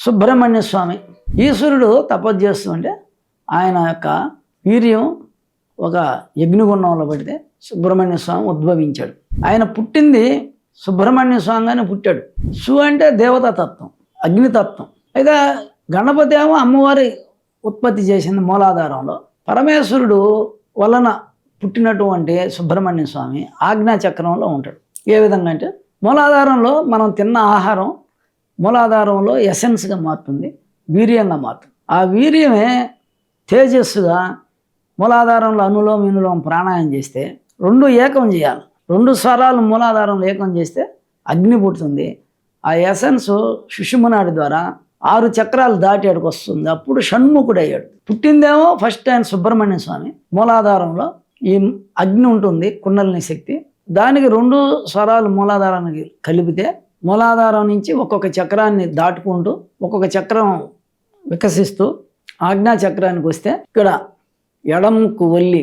సుబ్రహ్మణ్య స్వామి. ఈశ్వరుడు తపస్సు చేస్తుంటే ఆయన యొక్క వీర్యం ఒక యజ్ఞగుండంలో పడితే సుబ్రహ్మణ్య స్వామి ఉద్భవించాడు. ఆయన పుట్టింది సుబ్రహ్మణ్య స్వామిగానే పుట్టాడు. అంటే దేవతాతత్వం, అగ్నితత్వం. అయితే గణపతి ఏమో అమ్మవారి ఉత్పత్తి చేసింది మూలాధారంలో. పరమేశ్వరుడు వలన పుట్టినటువంటి సుబ్రహ్మణ్య స్వామి ఆజ్ఞాచక్రంలో ఉంటాడు. ఏ విధంగా అంటే మూలాధారంలో మనం తిన్న ఆహారం మూలాధారంలో ఎసెన్స్గా మారుతుంది, వీర్యంగా మారుతుంది. ఆ వీర్యమే తేజస్సుగా మూలాధారంలో అనులోమ వినులోమ ప్రాణాయామం చేస్తే రెండు ఏకం చేయాలి. రెండు స్వరాలు మూలాధారంలో ఏకం చేస్తే అగ్ని పుడుతుంది. ఆ ఎసెన్స్ సుషుమ్నాడి ద్వారా 6 చక్రాలు దాటి అడికి వస్తుంది. అప్పుడు షణ్ముఖుడు అయ్యాడు. పుట్టిందేమో ఫస్ట్ ఆయన సుబ్రహ్మణ్య స్వామి. మూలాధారంలో ఈ అగ్ని ఉంటుంది, కుండలిని శక్తి. దానికి 2 స్వరాలు మూలాధారానికి కలిపితే మూలాధారం నుంచి ఒక్కొక్క చక్రాన్ని దాటుకుంటూ ఒక్కొక్క చక్రం వికసిస్తూ ఆజ్ఞా చక్రానికి వస్తే ఇక్కడ ఎడముక్కు వల్లి,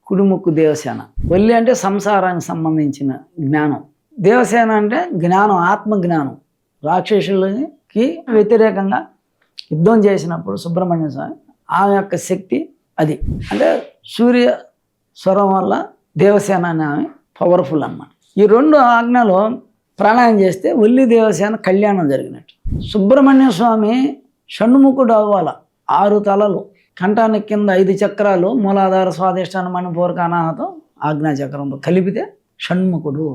కుడిముక్కు దేవసేన. వల్లి అంటే సంసారానికి సంబంధించిన జ్ఞానం, దేవసేన అంటే జ్ఞానం, ఆత్మజ్ఞానం. రాక్షసులకి వ్యతిరేకంగా యుద్ధం చేసినప్పుడు సుబ్రహ్మణ్య స్వామి ఆమె యొక్క శక్తి అది. అంటే సూర్య స్వరం వల్ల దేవసేన అనే ఆమె పవర్ఫుల్ అన్నమాట. ఈ 2 ఆజ్ఞలో ప్రాణాయామం చేస్తే వల్లి దేవసేన కళ్యాణం జరిగినట్టు. సుబ్రహ్మణ్య స్వామి షణ్ముఖుడు అవ్వాల. 6 తలలు, కంఠానికి కింద 5 చక్రాలు, మూలాధార స్వాధిష్టాన మణిపూరక అనాహతం ఆజ్ఞాచక్రంతో కలిపితే షణ్ముఖుడు.